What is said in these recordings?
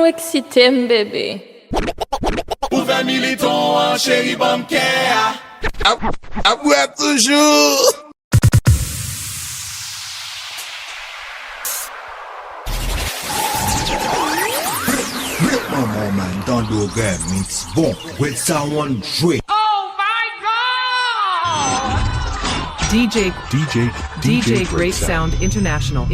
nou excité, bébé. Ouvert militant, chéri bancaire. À boire toujours. Maman, man, dans le game mix. Bon, with someone jouer. Oh my God! DJ Great Sound International.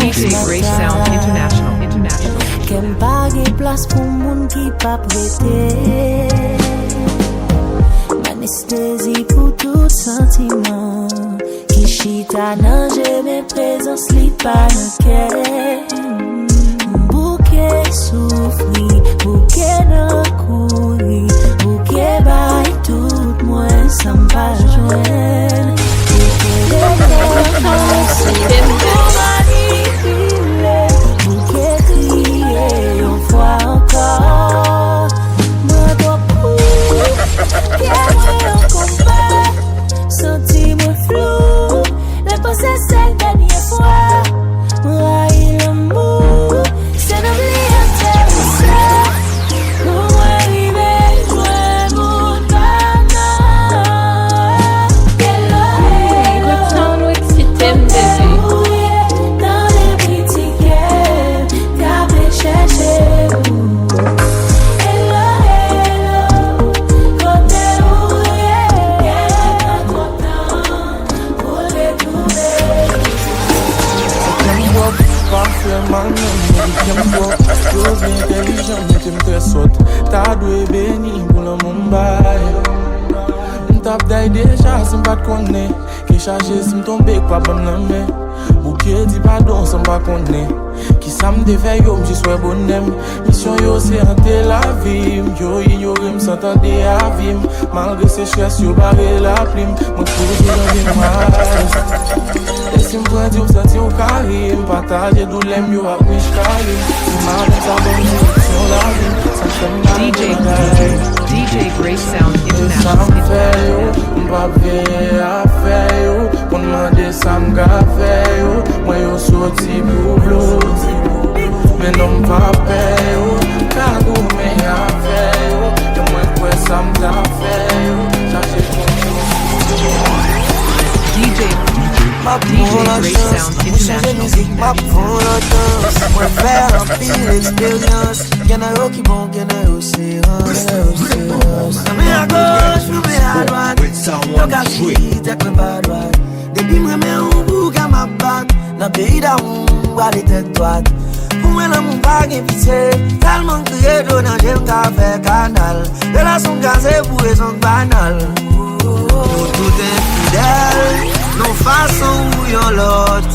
DJ Great Sound International. Kem bagay place pou moun ki pa prete. Anesthésie pour tout sentiment. Ki chita nan jeme présence li pa nan kè. Bouquet soufri, bouquet nan kouri. Bouquet bay tout mwen san pa jwen. Bouquet de konfansi, pou manipule. Bouquet kriye yon fwa ankor. Mwen do pou, kè mwen yon kompa. Senti mwen flou, le posè se denye fwa. Mwen rayi l'amou, se nan li an te wisa. Mwen rive jwen moun banan. Hello, hello, Écoute, nou excité, bébé. dans les critiques, t'avais cherché où. Hello, hello, côté où est content pour les trouver. Parfaitement, j'aime pas. Chose intelligent, mais j'aime très saute. T'as doué béni pour le Mumbai. M'tap d'ail déjà, sans pas te connaître. Qui chargé, si m'tombe, pas bonne main. Bouquet dit pardon, sans pas connaître. Qui ça me défait, yo, j'y sois bonhomme. Mission yo, c'est hanter la vie. Yo, ignoré, m's'entendait à vie. Malgré ses chaises, yo, barré la plume. Mon toujours dans les mains. Si m'prend di ou senti ou kari, m'partaje dou lem yo ap mish kari. Si m'aden sa bon direction la vie, sa fèm nan DJ Great Sound Sa m'fè yo, m'pap veye a fè yo. Kon mande sa m'ga fè yo. Mwen yo soti pou vlo. Men non m'pap fè yo. Kagou men a fè yo. Yo mwen kwe sa m'da fè yo. Chache kon DJ Great Sound International. Ma prend la danse, moi faire un pile expérience. Y'en a yo qui bon, y'en a yo c'est mais à gauche, nous mais à droite. Yo ka si, t'es que pas droite. Depuis moi mais on bouge à ma batte. Dans pays d'amour, à les têtes droites. Pour moi l'amour pas gain pitié. Tellement crié d'eau dans j'aime café canal. Relation gazée pour raison banale. Tout est fidèle. Non façon ou yon lot,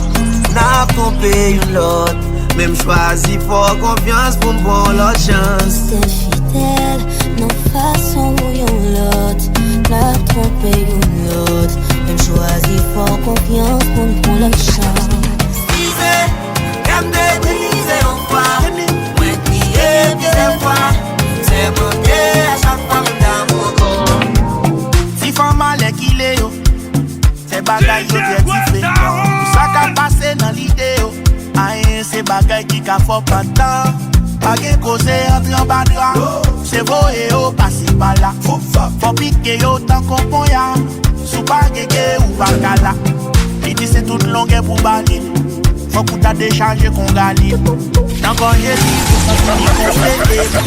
n'a trompé une lot. Même choisi fort confiance pour m'prendre l'autre chance. T'es fidèle, non façon ou yon lot. N'a trompé une lot. Même choisi fort confiance pour m'prendre l'autre chance. Disais, comme des déguisés en foi. Moi crier, disais fois. C'est bloqué à chaque fois dans mon corps. Si femme malé qu'il est yo. C'est bagay yo très différent. Ça qu'a passé dans l'idée yo. Aïe, c'est bagay qui qu'a fort pas tant. Pas gen cause entre en bas droit. C'est beau et yo passer par là. Faut piquer yo tant qu'on pon ya. Sous pas gege ou pas kala. Il dit c'est toute longue pour bali. Faut qu'on t'a déchargé qu'on galine. Tant qu'on j'ai dit,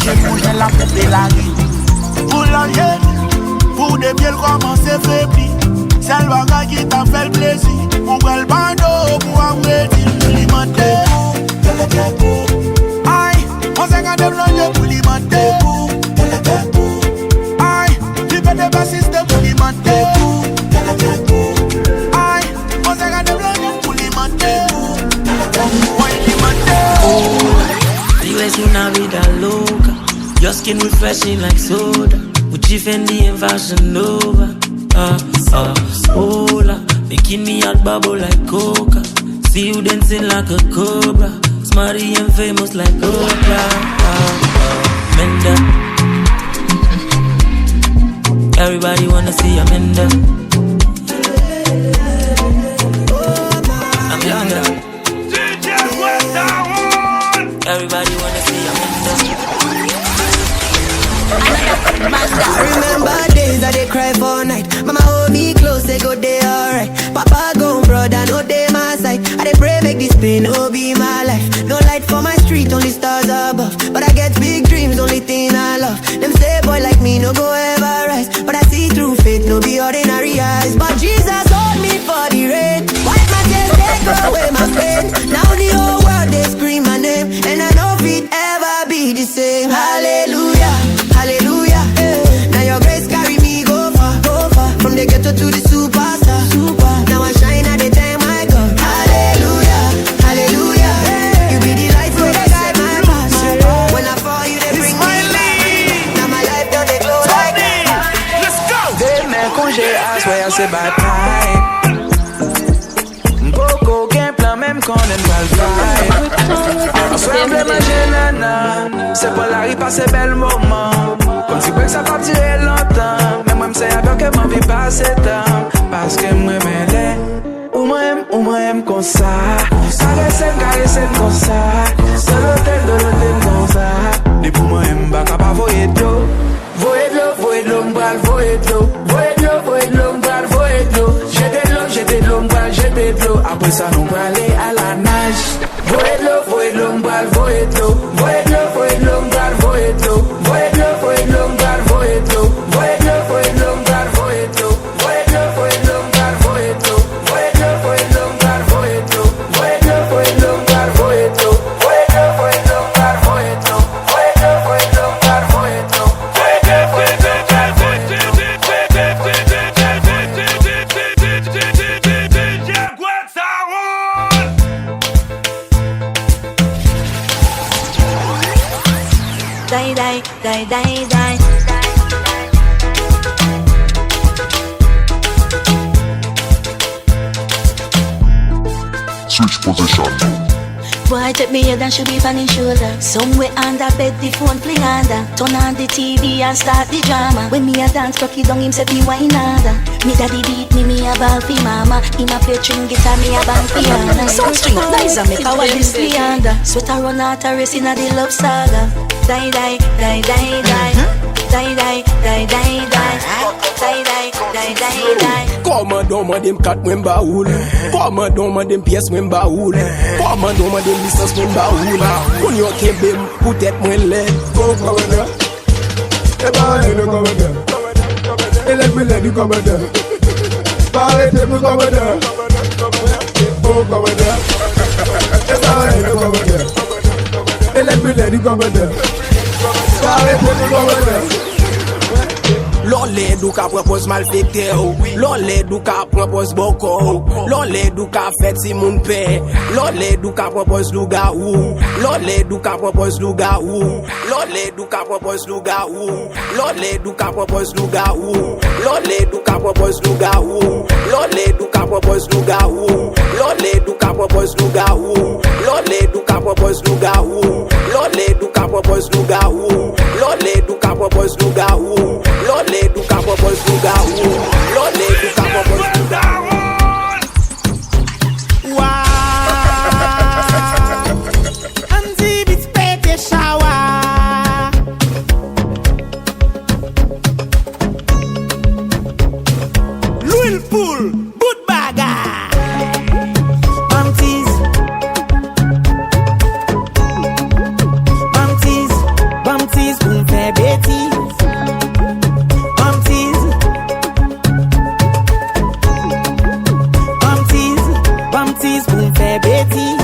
j'ai bougé la poupée la rue. Pour l'enjeu, pour des pieds commencer faibli. C'est le bagage qui t'a fait le plaisir. On voit le bandeau pour alimenter l'alimenter. Aïe, on s'est gardé blanc pour l'alimenter. Aïe, tu fais des bassistes pour l'alimenter. Aïe, on s'est gardé blanc pour l'alimenter. Pour alimenter. Vives una vida loca. Your skin refreshing like soda. Gucci, Fendi and Fashion Nova. Hola, making me hot bubble like coca. See you dancing like a cobra. Smarty and famous like Oprah. Menda, Everybody wanna see I'm in there. I'm younger. Everybody wanna see I'm in there. I remember days that they cry for night. Mama hold me close, they go they alright. Papa gone, brother, no day my side. I dey pray make this pain no be my life. No light for my street, only stars above. But I get big dreams, only thing I love. Them say boy like me no go ever rise. But I see through faith, no be ordinary eyes. But Jesus hold me for the rain. Wipe my tears, take away my pain. Now the whole world they scream my name, and I know it ever be the same. Hallelujah, hallelujah. Now your grace carry me go far, go far. From the ghetto to the superstar, super. Now I shine at the time I go. Hallelujah, hallelujah. You be the light where they guide my path. When I fall, you they bring me back. Now my life don't they glow like that. Let's go. They make congé à soi à c'est bataille. Beaucoup qu'un plan même qu'on aime pas le vibe. En soi on veut manger nana. C'est pas la rue passer bel moment. Comme si que ça pas tirer longtemps. Mais moi m'sais avec que m'en vie passer temps. Parce que moi m'aime ou moi aime comme ça. Caresse comme ça. De l'hôtel comme ça. Et pour moi aime pas capable voyer de l'eau. Voyer de l'eau, m'bral, voyer de l'eau. Voyer de l'eau, m'bral, voyer de l'eau. Jeter de l'eau, m'bral, jeter de l'eau. Après ça nous va aller à la nage. Voyer de l'eau, m'bral, voyer de l'eau. Voyer de l'eau, m'bral, voyer de l'eau. Voyer de l'eau, m'bral, voyer de l'eau. Voyer de l'eau, m'bral, voyer de l'eau. Voyer de l'eau, m'bral, voyer de l'eau. Voyer de l'eau, m'bral, voyer de l'eau. Voyer de l'eau, m'bral, voyer de l'eau. Voyer de l'eau, m'bral, voyer de l'eau. Voyer de l'eau, m'bral, voyer de l'eau. Die, die, die, die, die. Switch position. Boy, take me head and should be on his shoulder. Somewhere under bed, the phone fling under. Turn on the TV and start the drama. When me a dance, cocky down him say be wine under. Me daddy beat me a ball fi mama. Him a play string guitar, me a bang piano. Sound string up nice and make our this leander. Sweater run out a race in a the love saga. Die, die, die, die, die. Die, die, die, die, die. Die, die, die, die, die. Come down with them cat when baul. Come down with them pièces when baul. Come down with them distance when baul. When you came them, put that when let go come down. Everybody come down. Let you come down. Party me come down. Oh come down. Everybody come down. Let you come down. Party me come down. L'olé du ka propose mal fêté ou. L'olé du ka propose boko. L'olé du ka fait si moun paix. L'olé du ka propose du ga ou. L'olé du ka propose du ga ou. L'olé du ka propose du ga ou. L'olé du ka propose du ga ou. L'olé du ka propose du ga ou. L'olé du ka propose du ga ou. L'olé du ka propose du ga ou. L'olé du ka propose du ga ou. L'olé du ka propose du ga ou. L'olé du ka propose du ga ou. L'olé du ka propose du ga ou. L'olé du ka propose du ga ou. Louis Poul, bout baga. Bamtis, pou m'fè bêtise. Bamtis, pou m'fè bêtise.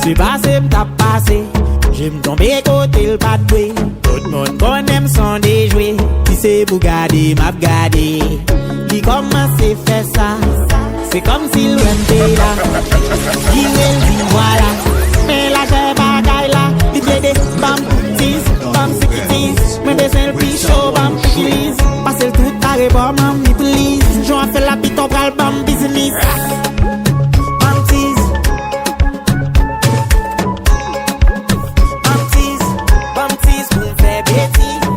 Si passé m'tap passé, j'aime tomber côté le pas de doué. Tout le monde connaît son déjoué. Qui c'est pour garder, m'a gardé. Qui commence à faire ça? C'est comme si l'ouente là. Il me dit voilà. Mais la j'ai bagaille là. Il fait des bamtis, bamtis. Mais des selfies show, bamtis. Passe le tout carré, bon, mamie, please. J'en fais la pite, on prend le bam business. Bamtis, pour me faire bêtise.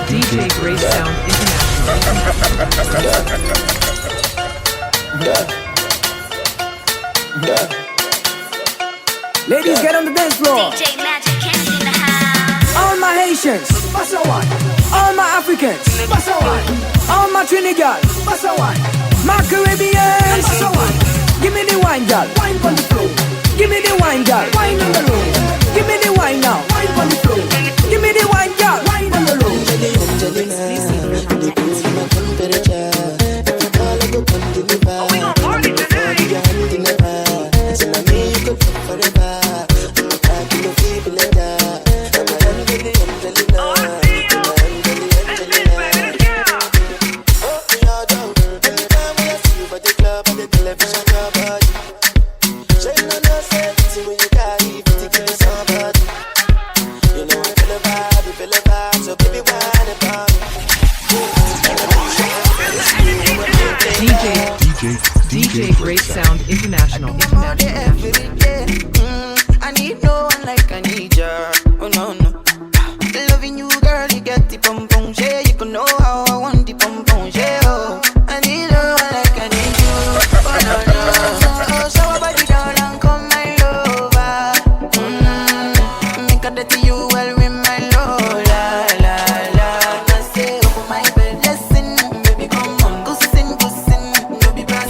DJ Great Sound Ladies, get on the dance floor. DJ Magic Candy in the house. All my Haitians, Bassa one. All my Africans, Bassa one. All my Trinidad, Bassa one. My Caribbeans, Bassa one. Give me the wine, girl. Wine on the floor. Give me the wine, girl. Wine on the road. Give me the wine now. Wine on the floor. Give me the wine, girl. Wine on the road. We gon' party tonight. DJ Great Sound International. Every day, I need no one like I need ya. Oh no no, loving you, girl, you get the pom pom. Yeah, you can know how I want the pom pom. Yeah, oh, I need no one like I need you. Oh no no, so I body down and come my lover. Make a dirty you well with my love. La la la, I say open my bed, listen, baby, come on, go sin, no be bad.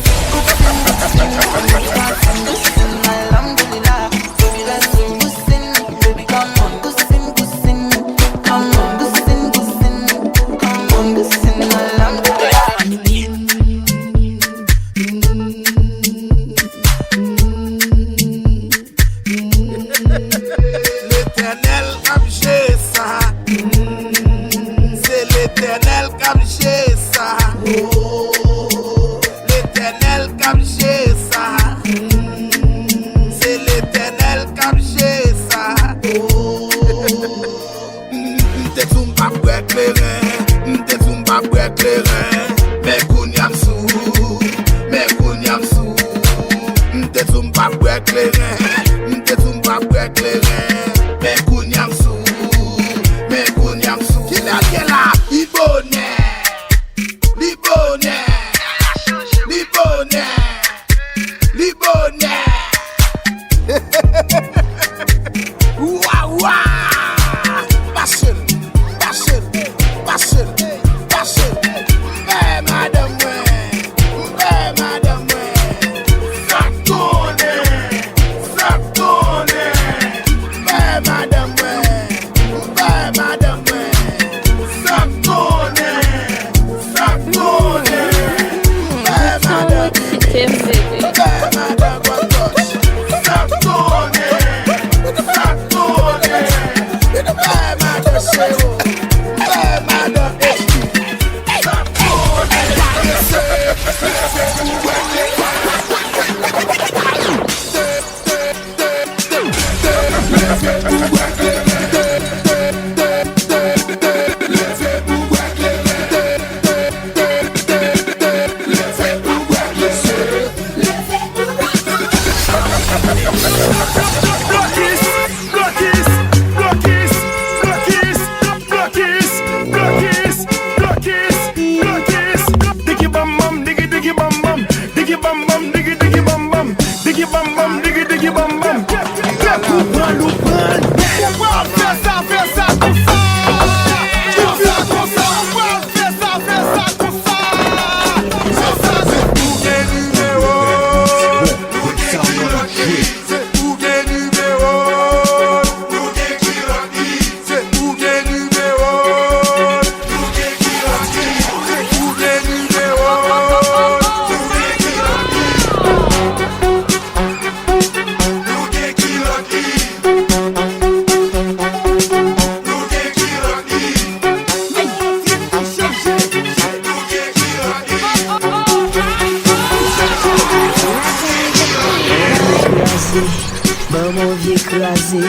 mon vieux écrasé,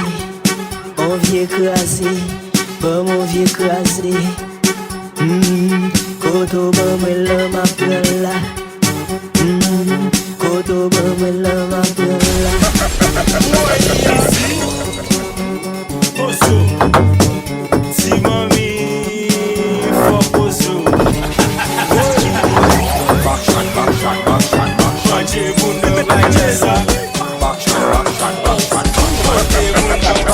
mon vieux écrasé, bon mon vieux écrasé. Koto bon me la ma là. Koto bon me la ma là. Si mami, fuck Bozo. Backshot. Manche mundo like Jessa. Backshot. Manche mundo like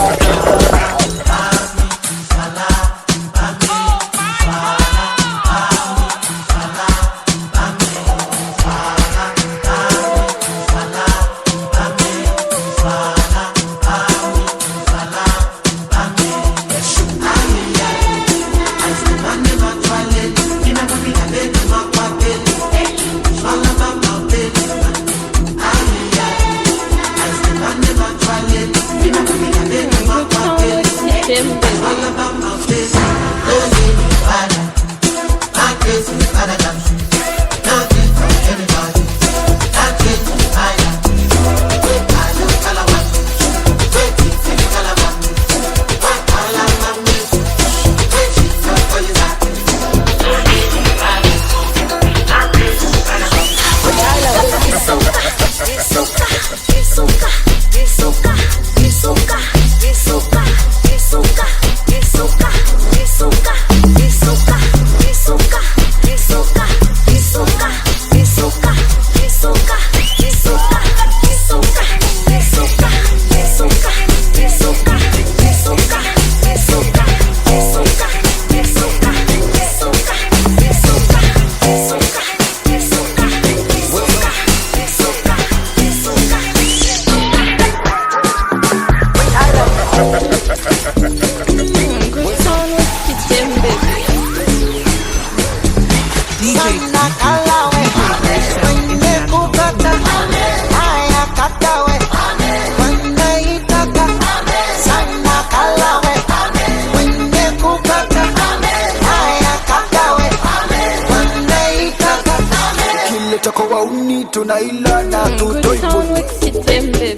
tunailana tutoipuni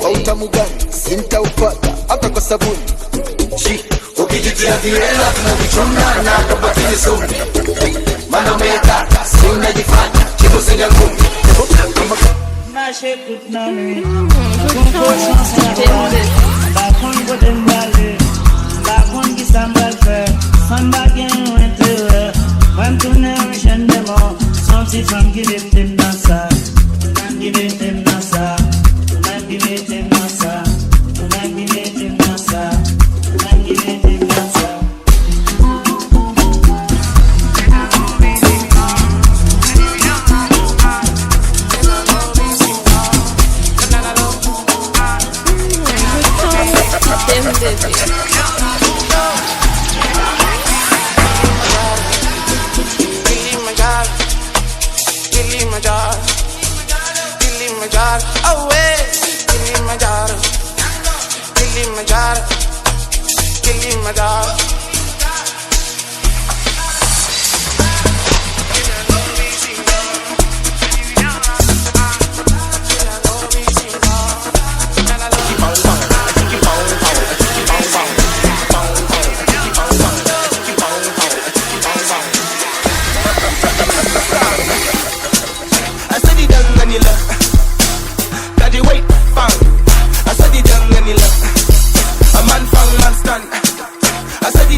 autamugani sintaupata hata kwa sabuni ukijitia viela tunavichunana kapatile suni mana umetaka si unajifanya chipo senga ngumi I said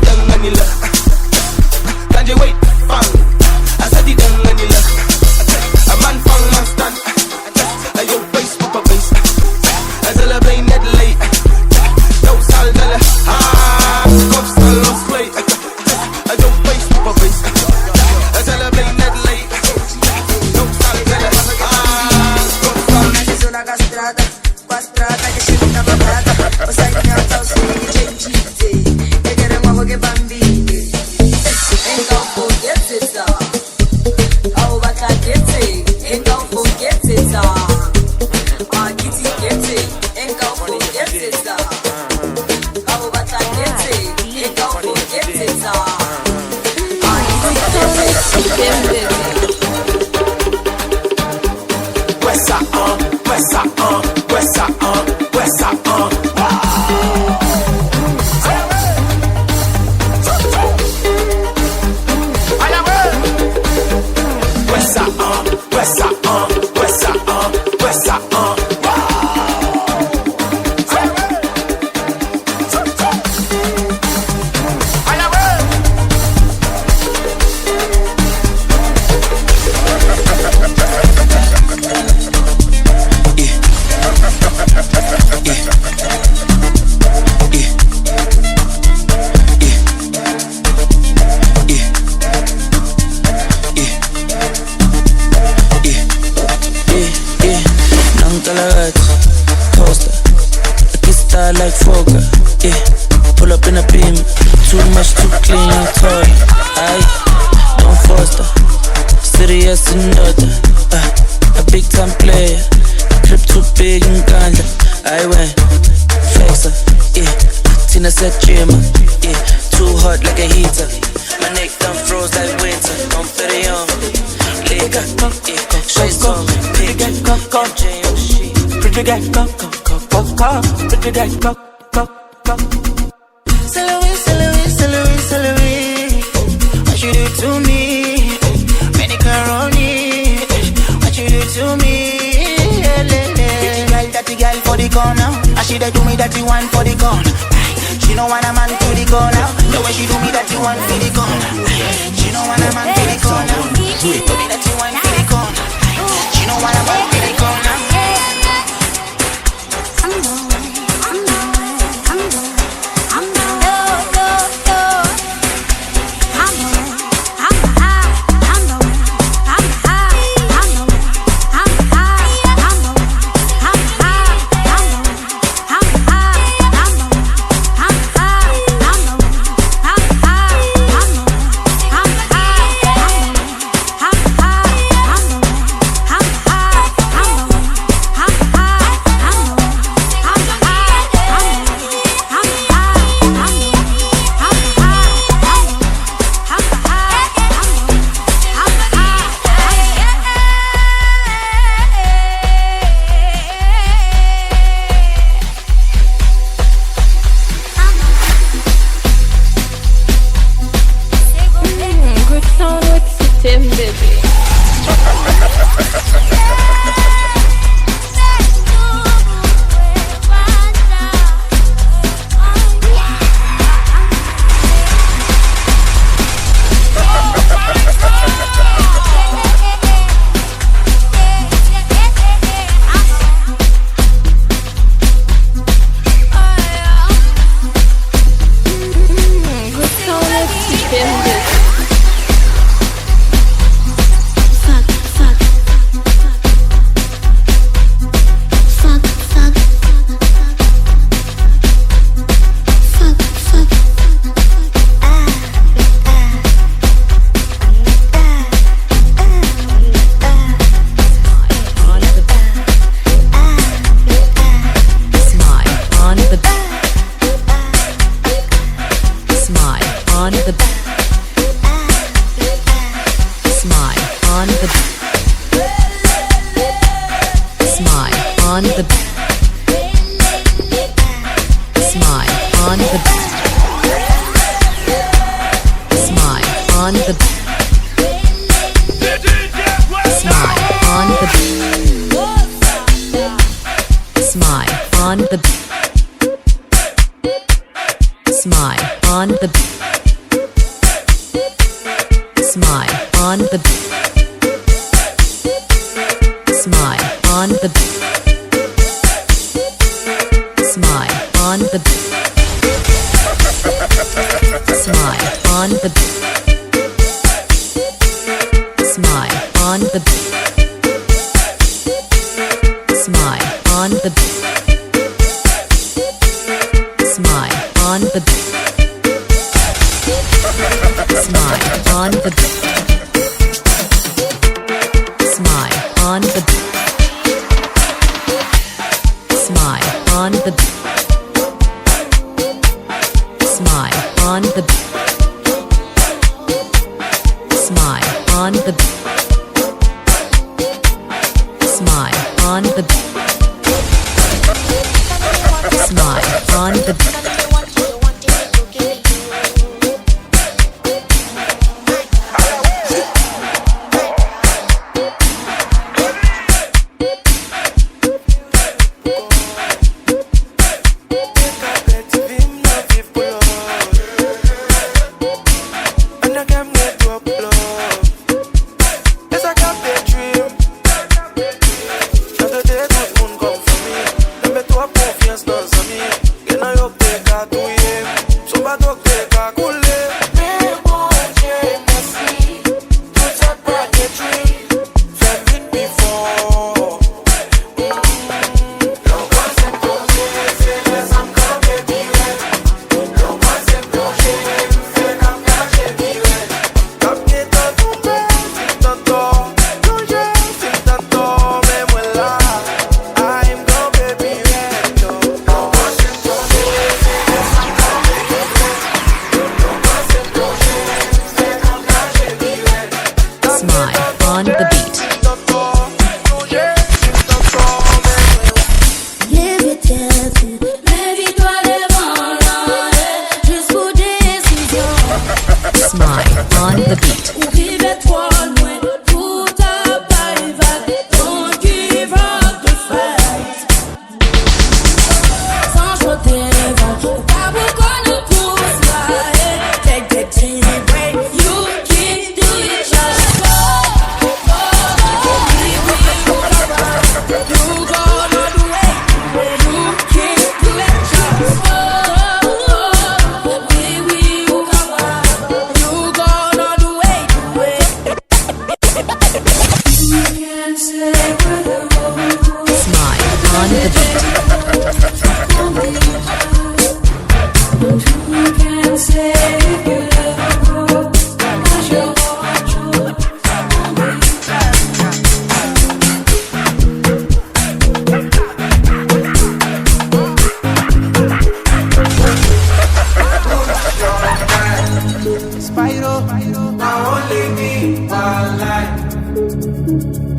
Like Fokker, yeah. Pull up in a beam, too much, too clean, toy. Aye, don't foster, serious and daughter. A big time player, trip too big and ganja. I went flexer, yeah. Tina said dreamer, yeah. Too hot like a heater. My neck done froze like winter. I'm very young, liquor, yeah. Straight some picture, MJ, Pretty guy, pretty guy, Celery, what you do to me? Macaroni, what you do to me? Pretty girl for the corner, and she dey do me that you want for the corner. She don't want a man to the corner, the way she do me that you want for the corner. She don't want a man to the corner, do me that you want for the corner. She don't want a man to the corner.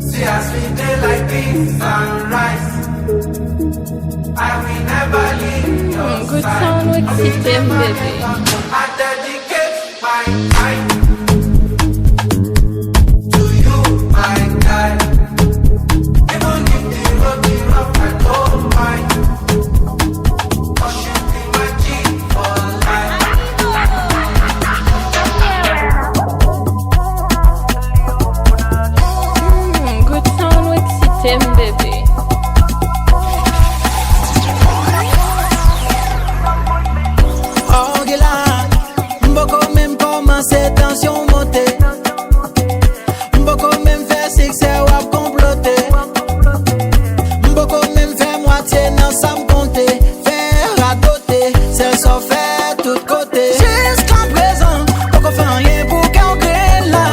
See us we day like beans and rice. I will never leave your Good side. sound with Mixtape, baby. I dedicate my time to you, my guy. Even if the road be rough, I don't mind. 'Cause you be my G for life. Good sound with Mixtape, baby. Oh, Gila, m'boko même commencer tension monter. M'boko même faire succès ou à comploter. M'boko même faire moitié non ça m'compter. Faire radoter, c'est ça fait tout côté. Jusqu'à présent, m'boko fait rien pour qu'on crée là.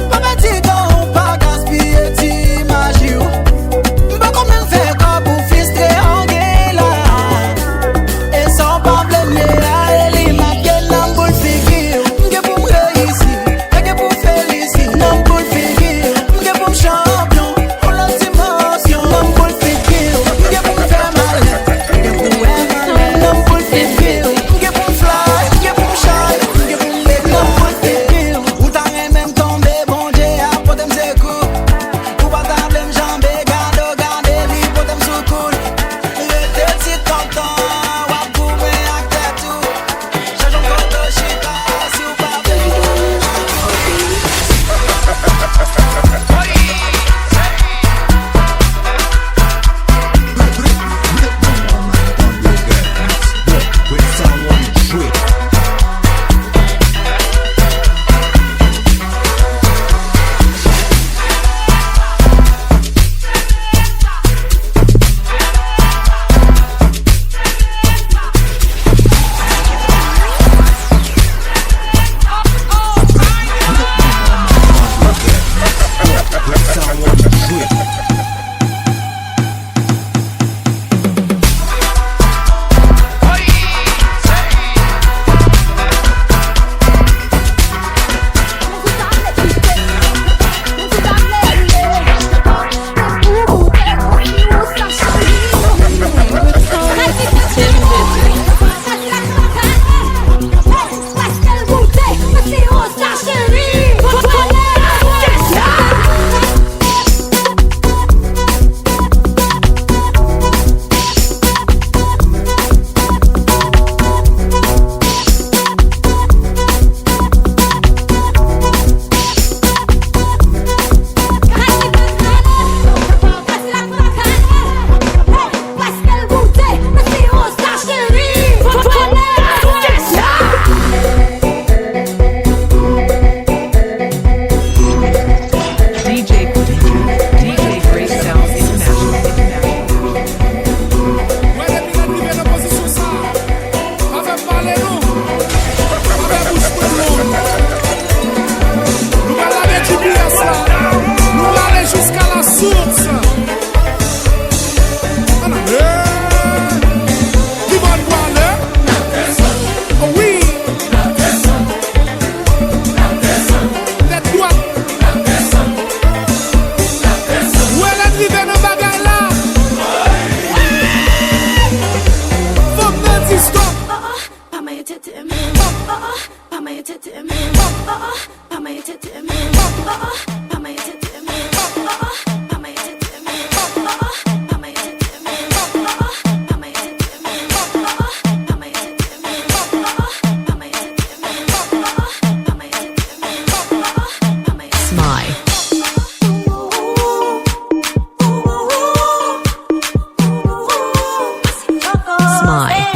Pas petit qu'on pas gaspiller t'imagine. M'boko même faire quoi pour frustrer en gueule là. Et sans problème, les ma gueule n'en boule figure. M'ge pour m'réussir, m'ge pour féliciter. N'en boule figure, m'ge pour m'champion. Pour la dimension, n'en boule figure. M'ge pour m'faire malin, m'ge pour m'aimer. N'en boule figure, m'ge pour m'fly, m'ge pour m'shine. M'ge pour m'make, n'en boule figure. Ou t'en même tomber, bon Dieu, à pote m'secoue. Ou pas t'en blâme, jambé, garde li, pote m'soucoule. Rete ti content.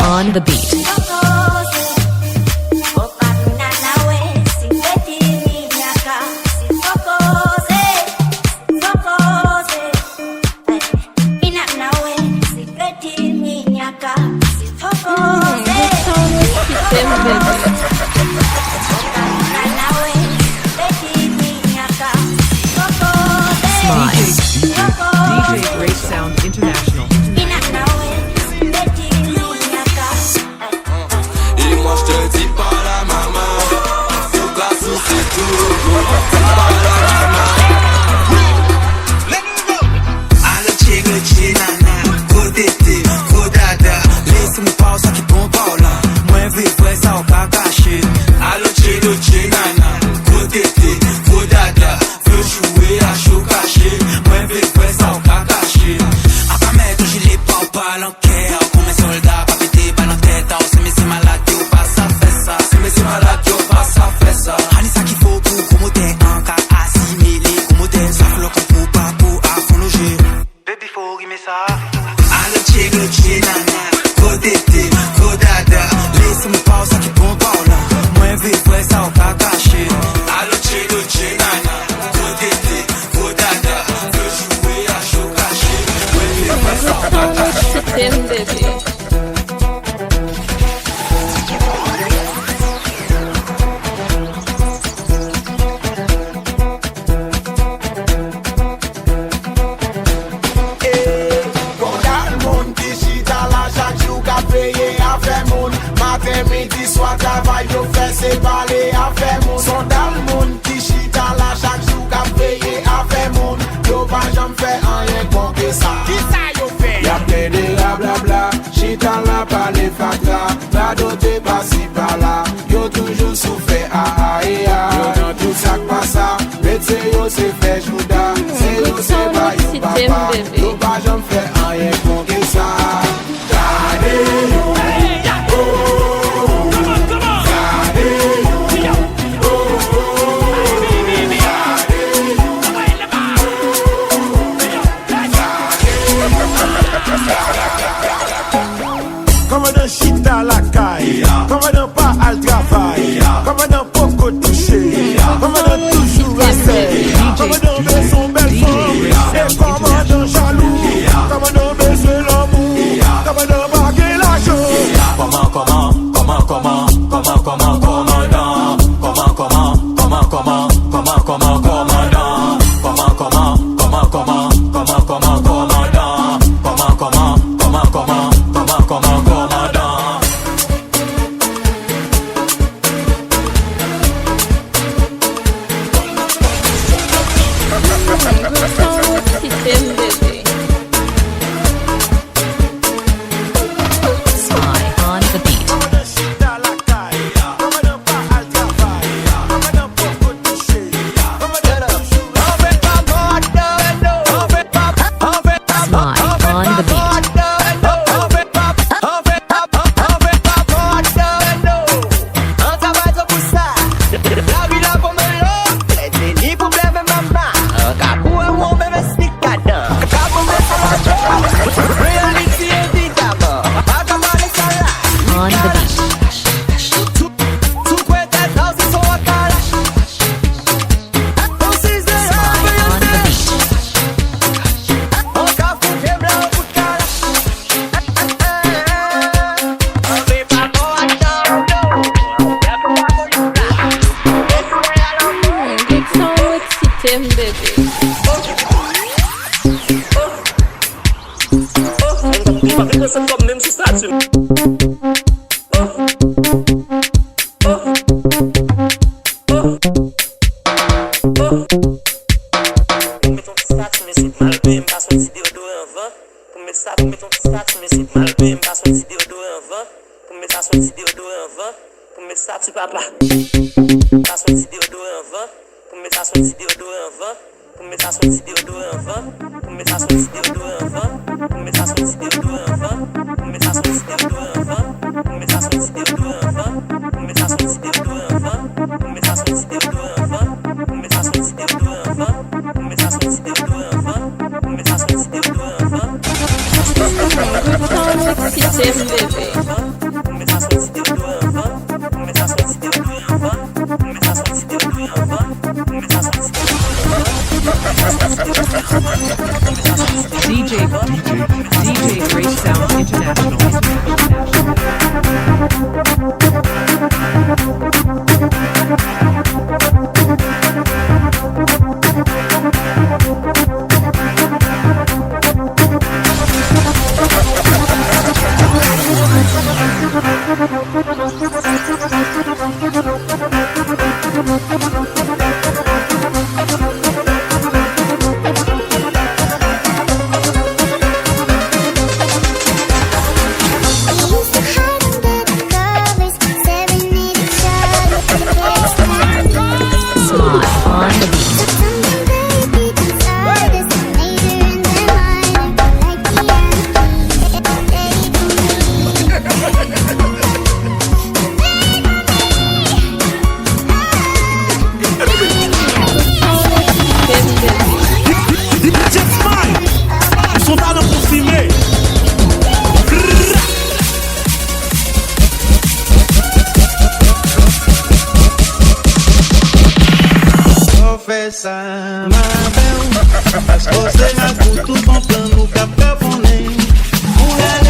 On the beat. DJ Great Sound International. Et moi je te dis pas la maman, tout cas sous c'est tout. Pas la maman. baby. Matin, midi, soir, travail, yo fait c'est parler à faire mon son dans le monde qui chita là chaque jour qu'a payé à faire mon yo pas j'en fais rien qu'on que ça qui ça yo fait y'a plein de blablabla chita là par les fatra la doté pas si par là yo toujours souffert yo dans tout ça que ça mais c'est yo c'est fait jouda c'est yo c'est pas yo papa yo pas j'en fais rien qu'on que ça Commandant chita la caille, commandant pas al travail, commandant poco touché, commandant toujours resté, commandant besoin belle femme, et commandant jaloux, commandant besoin l'amour, commandant baguer la chose. DJ Great Sound International. Essa Mabel, as coisas na culto comprando café bonem. Mulher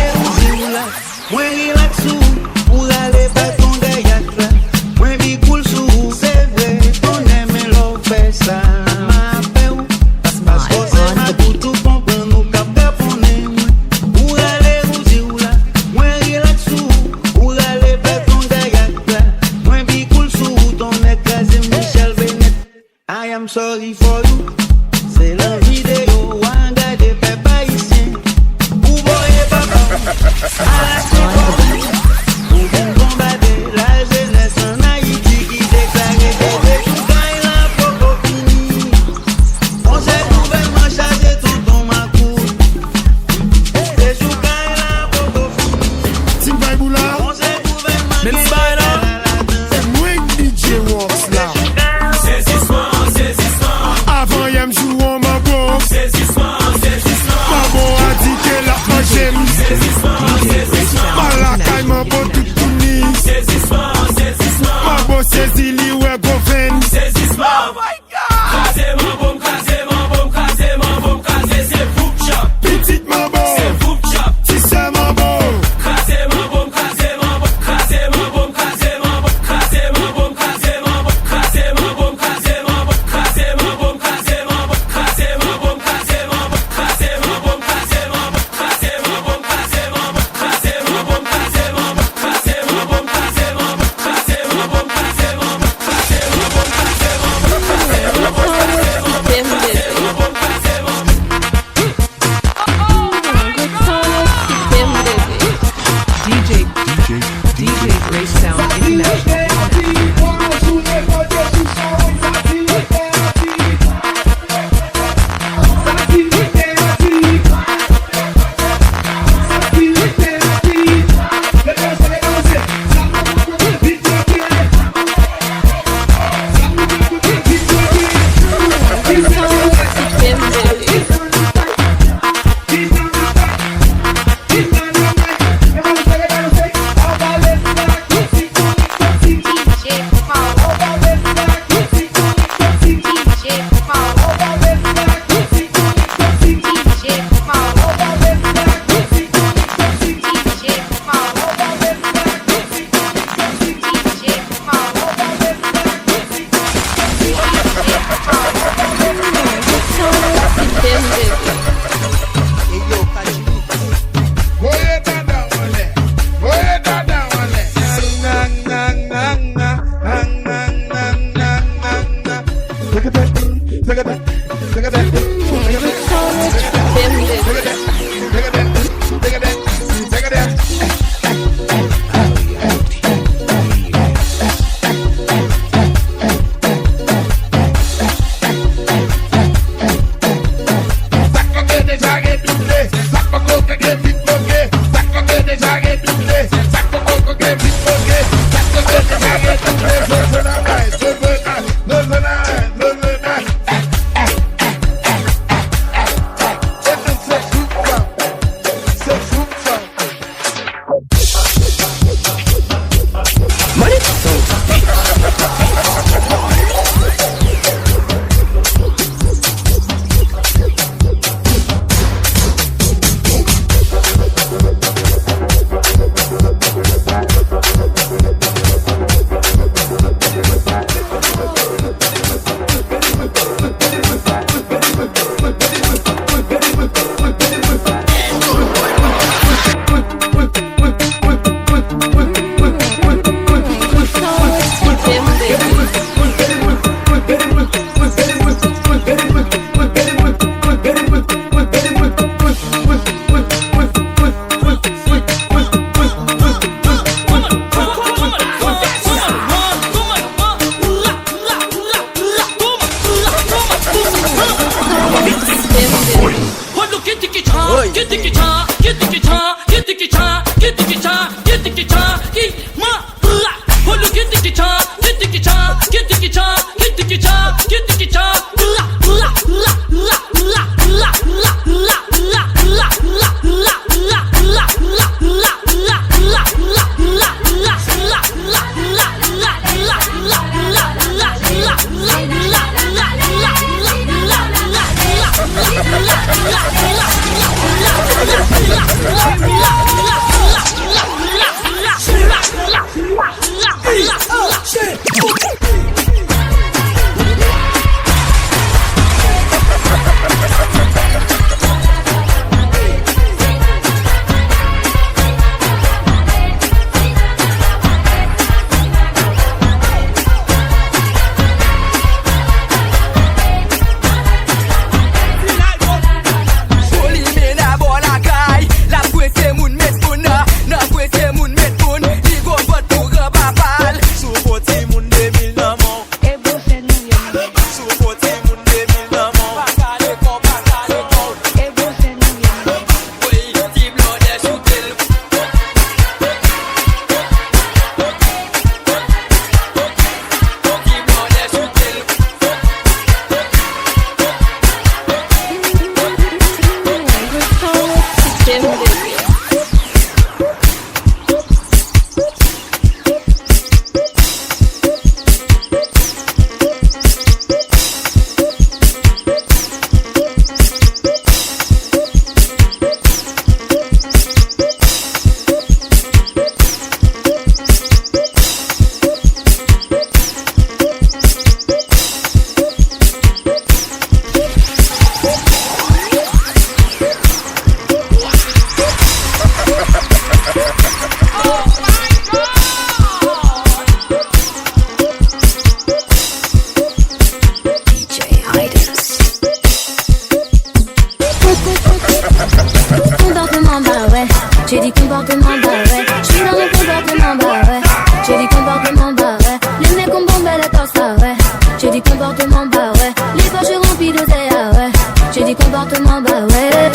J'ai dit comportement bah ouais. J'suis dans mon comportement bah ouais. J'ai dit comportement bah ouais. Les mecs ont bombé la torse ah ouais. J'ai dit comportement bah ouais. Les poches remplies d'oseille ah ouais. J'ai dit comportement bah ouais.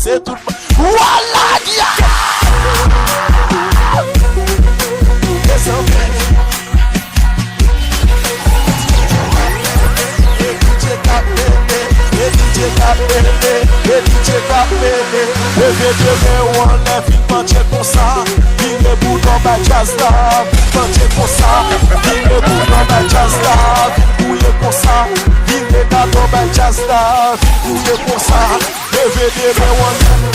C'est tout. Voilà, DVD ou en lève, il penche comme ça. Il est pour dans ma jazz là. Il penche comme ça. Il est pour dans ma jazz là. Il bouille comme ça. Il est dans ma jazz là. Il bouille comme ça. DVD ou en lève.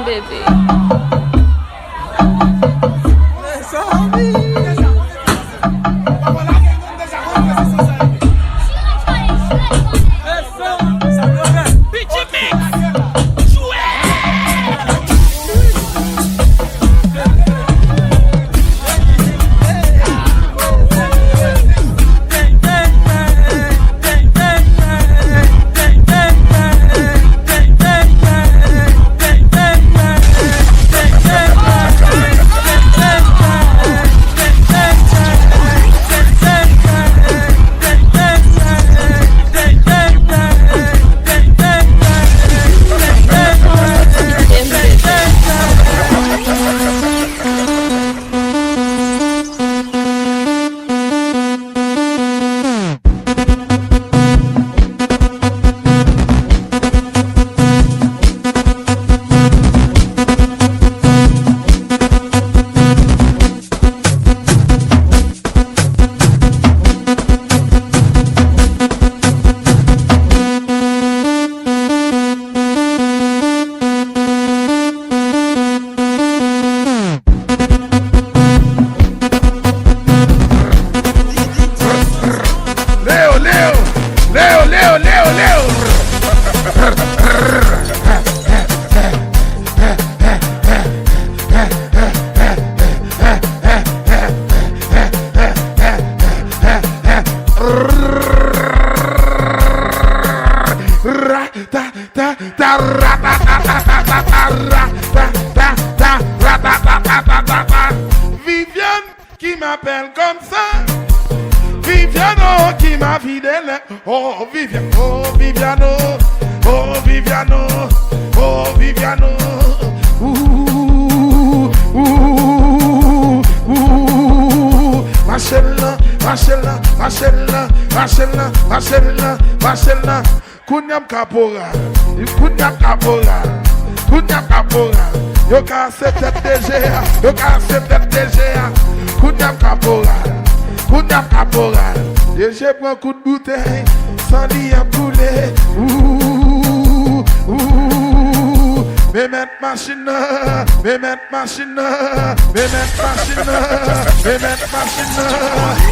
Baby. Viviane qui m'appelle comme ça. Viviano qui m'a fidèle. Oh Viviane, oh Viviano, oh Viviano, oh Viviano. Marcella, Marcella, Marcella, Marcella, Marcella, Marcella. Kunyam Kapora, Kunyam Kapora, Kunyam Kapora. Yo ka accepte DGA, yo ka accepte DGA. Kunyam Kapora, Kunyam Kapora. DG prend coup de bouteille, sans lit à couler. Me met machine, me met machine, me met machine, me met machine,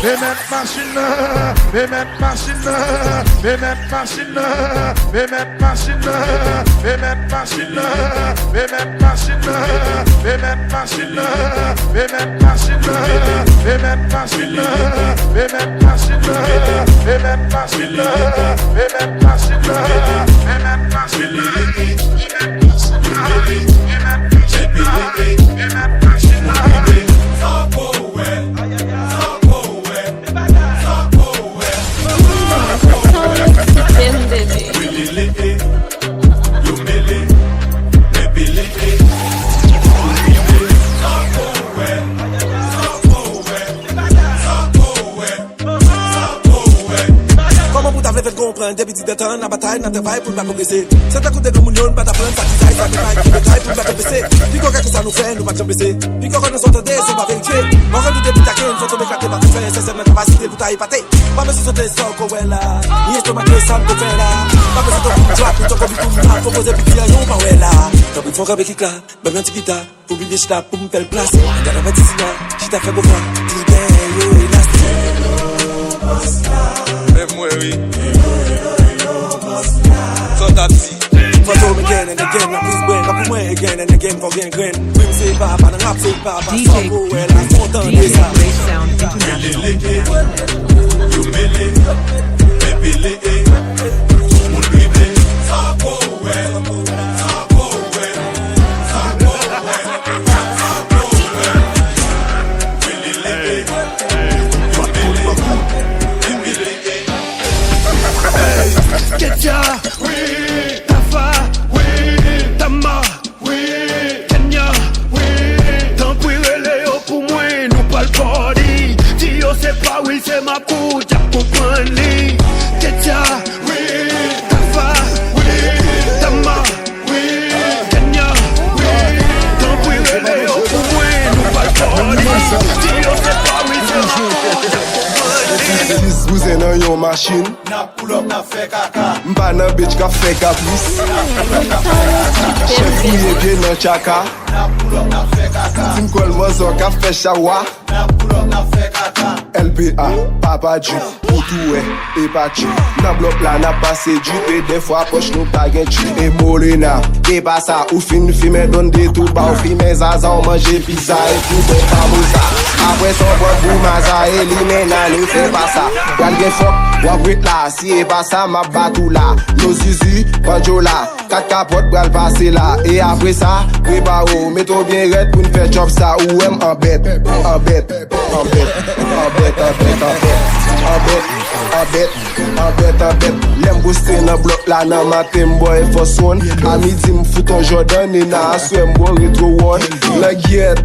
me met machine, me met machine, me met machine, me met machine, me met machine, me met machine, me met machine, me met machine, me met machine, me met machine, me met machine, me met machine, me met machine. Depuis de temps, la bataille n'a pas pour pas progresser. C'est un coup de communion, pas d'apprendre, ça qui ça qui bataille pour pas baisser. Puis quoi que ça nous fait, nous pas baisser. Puis quoi que nous entendez, c'est pas vérifié. On rendu des petits taquets, faut tomber claquer par tout faire, c'est cette capacité pour tailler pâté. Pas besoin de sauter sans qu'on est là. Il est tomaté, ça me fait là. Pas besoin de tout drop, tout comme tout là. Proposer pour qu'il y ait un pas là. Quand il faut qu'avec qui là, ben un petit guitare, pour bien chita, pour me faire place. Dans la bâtisse là, chita fait beau voir. Dis yo, élastique. Même moi, oui. So that's it. For home again and again, I please win. I win again and again for getting grin. Grim say papa, and rap say papa. DJ Great Sound International. You mele, mebele, munribe, sabo well, sabo well, sabo well, really lele, get ya, oui, Tafa, oui, Tama, oui, Kenya, oui, tant pis Léo pour moi, nous pas le party. Dio c'est pas oui, c'est ma couche, à comprendre. Dis bouze nan yon machine. Na pull up, na fe kaka. Mpa nan bitch ka fe kaplis. Chef fouye bien nan chaka. Na pull up, na fe kaka. Tim kol mozo ka fe shawa. Na pull up, na fe kaka. LPA, papa du, Poutoué, et Pachi. Nan blok la na pase du, et des fois poche nou pa gen tu. Et Molina, et pas ça, ou fin me donne des tout bas, ou fin mes aza, ou manger pizza, et tout de famouza. Après son bois boumaza, et li menan, ou fait pas ça. Gal gen fok, wap wit la, si et pas ça, ma batou la. Nos zuzu, banjo la, 4 capotes pral passer là. Et après ça, prépa ou, mettons bien red pour nous faire job ça, ou em en bête, en bête, en bête, en bête. Lem booste nan blok la nan matin boy for son. A midi m fout an Jordan et na aswe m boy retro one. La guette,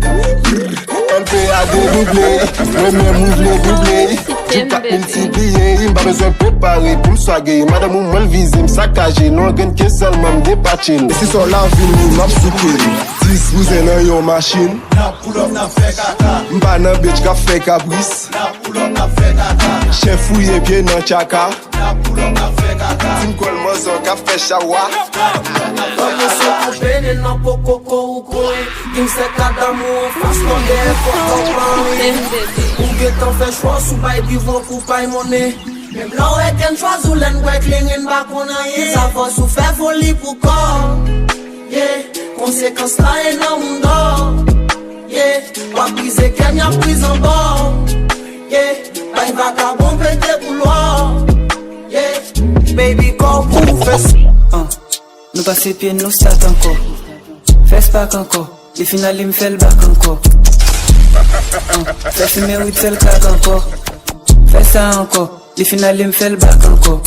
LPA dédoublé, moi-même mouvle doublé. Tu pas multiplié, m'pas besoin préparer pour m'swaguer. Madame ou m'en vise, m'saccagé, non gen ke seulement m'dépatché. Si son la vie m'ap souké. 10 bouze nan yon machine. Na pull up, na fe kaka. Mpa nan bitch ka fe kapris. Na pull up, na fe kaka. Chef fouye bien nan chaka. Na pull up, na fe kaka. Tim kol mozo ka fe shawa. Comme se couper nan pokoko ou koe. Kim se kadamou fas non de fok plan. Ou getan fe choix sou bay bivon kou pay money. Même là où est qu'un choix ou l'en ouais clingin bas qu'on a yé. Ça va sou faire folie pour corps. Yeah, conséquence là est dans mon dos. Yeah, pas brisé qu'elle n'y a pris en bord. Yeah, pas une vagabond pété pour l'or. Yeah, baby corps pour faire. Nous passer pied nous start encore. Fais pas encore. Les finales me fait le bac encore. Fais fumer oui c'est le claque encore. Fais ça encore. Les finales me fait le bac encore.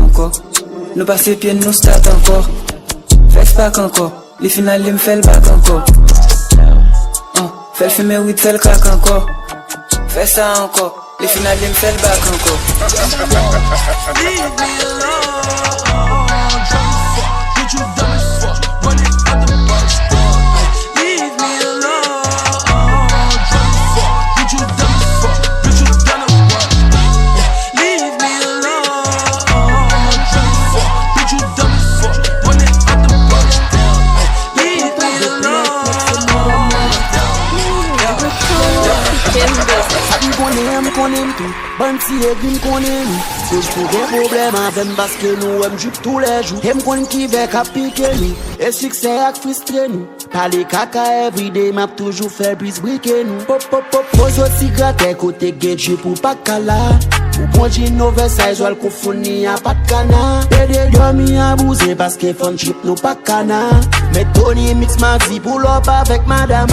Encore. Nous passer pied nous start encore. Fais pas encore. Les finales me fait le bac encore. Fais fumer oui c'est le claque encore. Fais ça encore. Les finales me fait le bac encore. Leave me alone. Get you dumb as fuck. Run it at the bus stop. Leave me alone. Get you dumb as fuck. Get you done as what? Leave me alone. Get you dumb as fuck. Run it at the bus stop. Leave me alone. M konen tout, ban si egin konen. Se j pou gen problem avem baske nou em jup tous les jours. M konen ki vek ap pike nou, e succès ak frustre nou. Pale kaka everyday map toujours fait brise brique nou. Pop pop pop, pose si gratte kote gedje pou pa kala. Ou ponji oversize wal konfouni a pat kana. Pede dormi a bouze baske fon chip nou pa kana. Mais Tony mix ma vie pull up avec madame.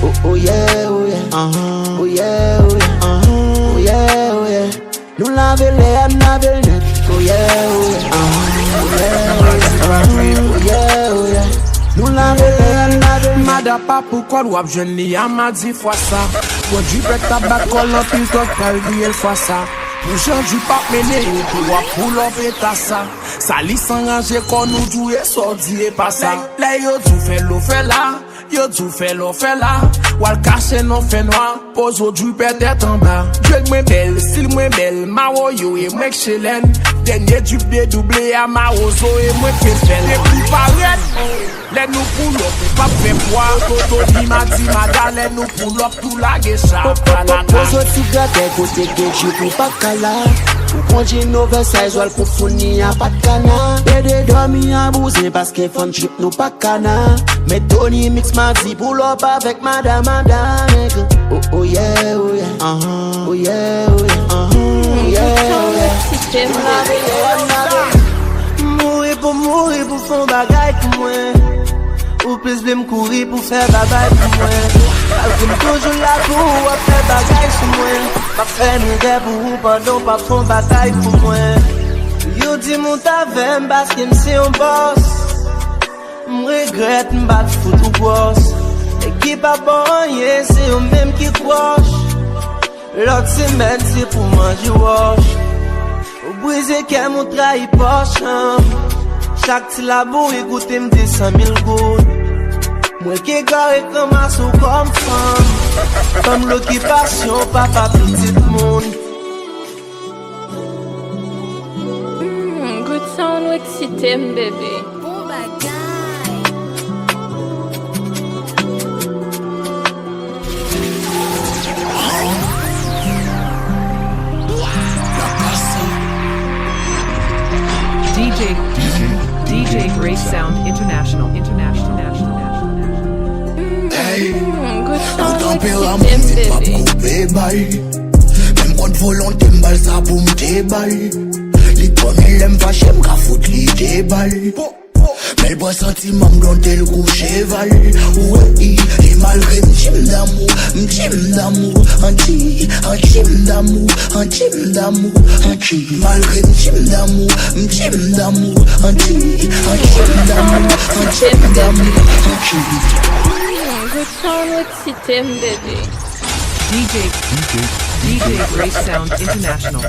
Oh oh yeah, oh yeah. Oh yeah, oh yeah. Oh yeah, oh yeah. Nous lave les lave le net. Oh yeah, oh yeah. Oh yeah, oh yeah. Nous lave les lave le net. Mada pas pourquoi l'ouab jeune li a m'a dit fois ça. Produit pète tabac en pile toc pal elle fois ça. Pour changer pas mener pour wap pour l'offre ta ça. Ça li s'engager qu'on nous jouer sordi et pas ça. Là yo tout fait l'eau fait là. Yo tout fait l'eau fait là. Wal caché non fait noir. Pose au du peut-être en bas. Drag moins belle, style moins belle. Ma yo et moi excellent. Dernier du dédoublé à ma ozo et moi fait fait. Les plus pareil. Let nous pull up, pas fait boire. Toto di mada, let nous pull up tout la gecha. Pose au cigarette côté gedje pou pa kala. Ou ponji oversize wal konfouni a pat kana. Pede dormi a bouze baske fon chip nou pa kana. Mais Tony mix ma vie pull up avec madame. Oh oh yeah, oh yeah. Oh yeah, oh yeah. Oh yeah, oh yeah. Mourir pour fond bagay pou mwen. Ou plus vle m'courir pour faire bagay pour moi. Alke m'toujoun la pou a faire bagay sou mwen. Pa fè nou de pou ou pendant pa fon bataille pour moi. Yo di moun t'avem baske m'se yon boss. M'regrette m'bat fout ou boss. Ekip a bon ye se yon même ki kwosh. L'autre semaine c'est pour manger wash. Ou brise ke moun trahi poche. Chaque ti labo écoute m'de 100 000 goud. Moi qui garé comme un sou comme femme. Comme l'occupation, papa, petite monde. Good sound with Sitem, baby. DJ Grace Sound International. Hey, good sound with Sitem, baby. Même quand volonté m'bal ça pour m'débal. Li connaît l'aime fâché m'ka fout li débal. Mais le bois sentiment m'donne tel gros cheval. Ouais, et malgré m'jim d'amour, anti d'amour, anti. Malgré m'jim d'amour, anti d'amour, anti. Good sound with Sitem, baby. DJ Grace Sound International.